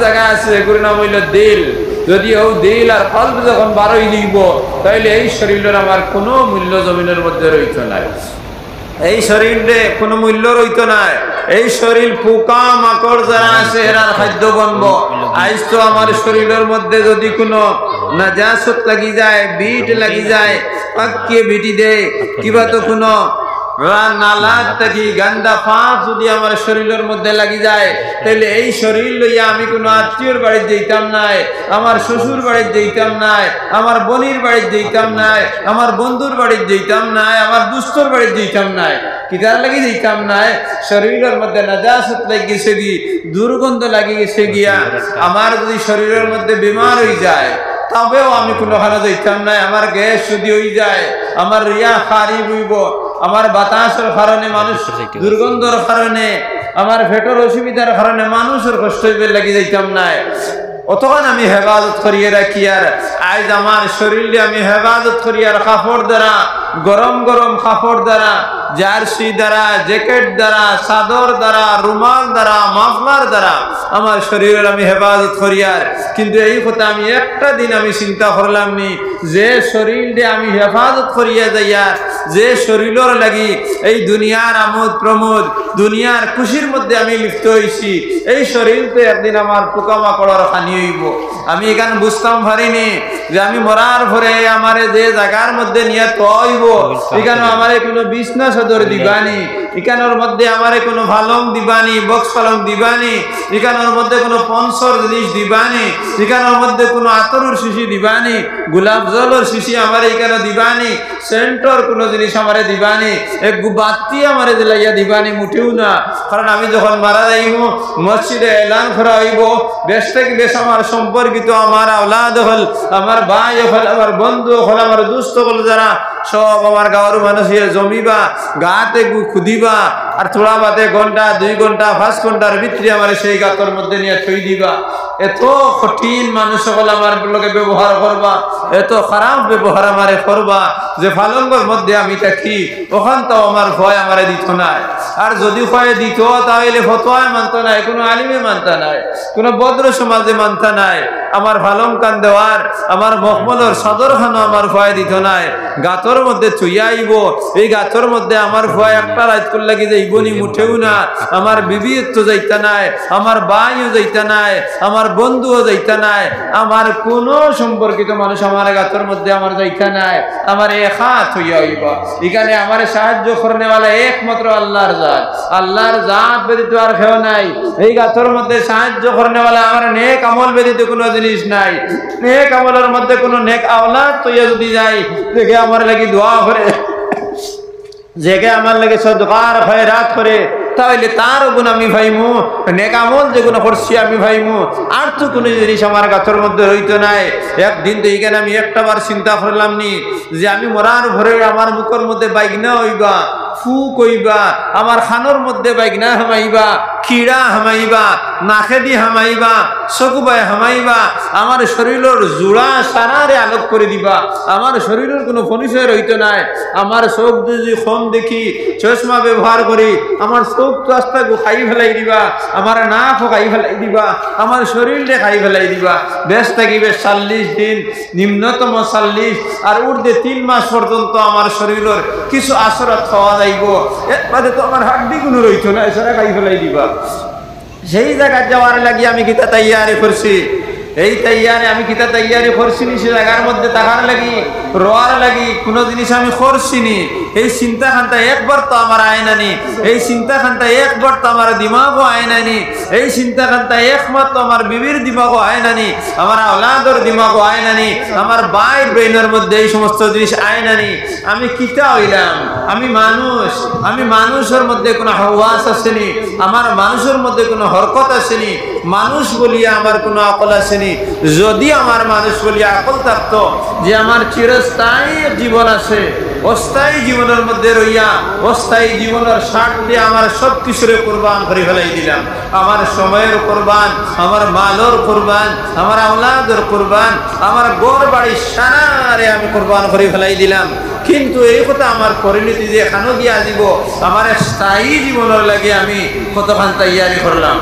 জায়গা আছে এগুলোর নাম হইল দিল। যদি ও দিল আর কলব যখন বারোই লিখব তাহলে এই শরীরের আমার কোনো মূল্য জমিনের মধ্যে রইত নাই, এই শরীরে কোনো মূল্য রইত নাই। এই শরীর পোকা মাকড় যারা আছে এরা খাদ্য বনব। আজ তো আমার শরীরের মধ্যে যদি কোনো নাজাসত লাগি যায়, বিট লাগি যায়, পাকিয়ে বিটি দেয় কিবা তো কোনো নালাত থাকি গান্দা ফাঁস যদি আমার শরীরের মধ্যে লাগি যায় তাহলে এই শরীর লইয়া আমি কোনো আত্মীয়র বাড়িতে যেতাম নাই, আমার শ্বশুর বাড়িতে যেতাম নাই, আমার বোনের বাড়িতে যেতাম নাই, আমার বন্ধুর বাড়িতে যেতাম নাই, আমার দুস্থর বাড়িতে যেতাম নাই। কিতার লাগি যেতাম নাই? শরীরের মধ্যে নাজাসত লাগি গেছে গি, দুর্গন্ধ লাগি গেছে গিয়া আমার যদি শরীরের মধ্যে বিমার হয়ে যায় তবেও আমি কোনোখানে যেতাম নাই। আমার গ্যাস যদি হয়ে যায়, আমার রিয়া খারি বইব, আমার বাতাসের কারণে মানুষ দুর্গন্ধর কারণে, আমার পেটের অসুবিধার কারণে মানুষের কষ্ট হইবে লাগি যাইতাম নাই। অতক্ষণ আমি হেফাজত করিয়ে রাখি। আর আজ আমার শরীরে আমি হেফাজত করি আর কাপড় দ্বারা, গরম গরম কাপড় দ্বারা, জার্সি দ্বারা, জ্যাকেট দ্বারা, চাদর দ্বারা, রুমাল দ্বারা, মাফলার দ্বারা আমার শরীরের আমি হেফাজত করি। আর কিন্তু এই কথা আমি একটা দিন আমি চিন্তা করলাম নি যে শরীরে আমি হেফাজত করিয়া যাইয়া যে শরীরের লাগি এই দুনিয়ার আমোদ প্রমোদ, দুনিয়ার খুশির মধ্যে আমি লিপ্ত হয়েছি, এই শরীর তো একদিন আমার পোকামাকড়ের হানি হইব। আমি এখানে বুঝতাম পারিনি যে আমি মরার পরে আমারে যে জায়গার মধ্যে নিয়ে তৈব এখানে আমারে কোনো বিছনা সদর দিবানি, এখানোর মধ্যে আমারে কোনো ভালং দিবানি, বক্স পালং দিবানি, এখানোর মধ্যে কোনো পঞ্চর জিনিস দিবানি, এখানোর মধ্যে কোনো আতরের শিশি দিবানি, গোলাপ জলের শিশি আমারে এখানে দিবানি, সেন্টর কোনো জিনিস আমারে দিবানি, এক বাতি আমারে দিলাইয়া দিবানি, মুঠেও না। কারণ আমি যখন মারা যাইব মসজিদে এলান করা হইব বেশ থেকে বেশ আমার সম্পর্কিত, আমার আওলাদ হল, আমার ভাই হল, আমার বন্ধু হল, আমার দুস্থ হল যারা সব আমার গাঁর মানুষের জমিবা, গাতে খুদিবা আর থোড়া বাদে ঘন্টা 2 ঘন্টা 5 ঘন্টার ভিতরে আমার সেই গাতর মধ্যে নিয়ে থই দিবা। এত কঠিন মানুষ সকল আমার লোকে ব্যবহার করবা, এত খারাপ ব্যবহার আমারে করবা যে ফালঙ্গর মধ্যে আমি থাকি ওখান তো আমার ভয় আমারে দিত নাই। আর যদি ভয় দিত তাহলে ফতোয়ায় মানতো নাই, কোনো আলিমে মানতা নাই, কোনো বদ্র সমাজে মানতা নাই। আমার ফালং কান দেওয়ার, আমার মখমলের সদর খানো আমার ভয় দিত নাই। গাতর মধ্যে চুইয়া আইব, এই গাতর মধ্যে আমার ভয় একটা রাত করে লাগি যাইব নি, মুঠেও না। আমার বিবি তো যাইতা নাই, আমার ভাইও যাইতা নাই, আমার বন্ধুও যাইতা নাই, আমার কোনো সম্পর্কিত মানুষ আমার গাতর মধ্যে আমার যাইতা নাই। আমার এক হাত হইয়া হইব। এখানে আমার সাহায্য করনেওয়ালা একমাত্র আল্লাহর জাত, আল্লাহর জাত ব্যতীত আর কেউ নাই। এই গাতর মধ্যে সাহায্য করনেওয়ালা আমার নেক আমল ব্যতীত কোনো জিনিস নাই। নেক আমলের মধ্যে কোনো নেক আওলাদ তৈয়া যদি যাই দেখে আমার লাগি দোয়া করে, জেগে আমার লাগে সদকার খয়রাত করে, তাহলে তার গুণ আমি ভাইমু, নেক আমল যেগুলো করছি আমি ভাইমু। আর তো কোনো জিনিস আমার গাছের মধ্যে রইতো নাই। একদিন তো এইখানে আমি একটাবার চিন্তা করলাম নি যে আমি মরার ভরে আমার মুখের মধ্যে বাইগনা হইবা, ফু কইবা, আমার খানোর মধ্যে বাইগনা হামাইবা, খিড়া হামাইবা, নাকেদি হামাইবা, চকুবাই হামাইবা, আমার শরীরের জোড়া সারারে আলোক করে দিবা। আমার শরীরের কোনো পরিচয় রইতো নাই। আমার চোখ যদি কম দেখি, চশমা ব্যবহার করি, আমার চোখ তো আস্তা খাই ফেলাই দিবা, আমার নাক খাই ফেলাই দিবা, আমার শরীরে খাই ফেলাই দিবা। বেশ থাকিবে 40 দিন, নিম্নতম 40 আর ঊর্ধ্বে 3 মাস পর্যন্ত আমার শরীরের কিছু আসরত খাওয়া যাইব। এর বাদে তো আমার হাড্ডি কোনো রইতো না, এছাড়া খাই ফেলাই দিবা। সেই জায়গায় যাওয়ার লাগি আমি কিতা তৈয়ারি করছি, এই তৈয়ারি আমি কিতা তৈয়ারি করছি নি, সে জায়গার মধ্যে থাকার লাগি, রোয়ার লাগি কোনো জিনিস আমি করছি নি। এই চিন্তা খানটা একবার তো আমার আয়নানি, এই চিন্তা খানটা একবার তো আমার দিমাগও আয়নানি, এই চিন্তা খানটা একমাত্র আমার বিবির দিমাগও আয়নানি, আমার আওলাদর দিমাগও আয়নানি, আমার বাইর ব্রেনের মধ্যে এই সমস্ত জিনিস আয়নানি। আমি কিতা হইলাম? আমি মানুষ, আমি মানুষের মধ্যে কোনো হাওয়াস আসেনি, আমার মানুষের মধ্যে কোনো হরকত আসেনি, মানুষ বলিয়া আমার কোনো আকল আসেনি। যদি আমার মানুষ বলিয়া আকল থাকতো যে আমার চিরস্থায়ী জীবন আছে, অস্থায়ী জীবনের মধ্যে রইয়া অস্থায়ী জীবনের স্বার্থে আমার সব কিছুরে কোরবান করে ফেলাই দিলাম। আমার সময়ের কোরবান, আমার মালর কোরবান, আমার আওলাদের কোরবান, আমার গড় বাড়ি সারারে আমি কোরবান করে ফেলাই দিলাম। কিন্তু এই কথা আমার পরিণতি যে এখানেও গিয়া দিব, আমার স্থায়ী জীবনের লাগে আমি কতখান তৈয়ারি করলাম।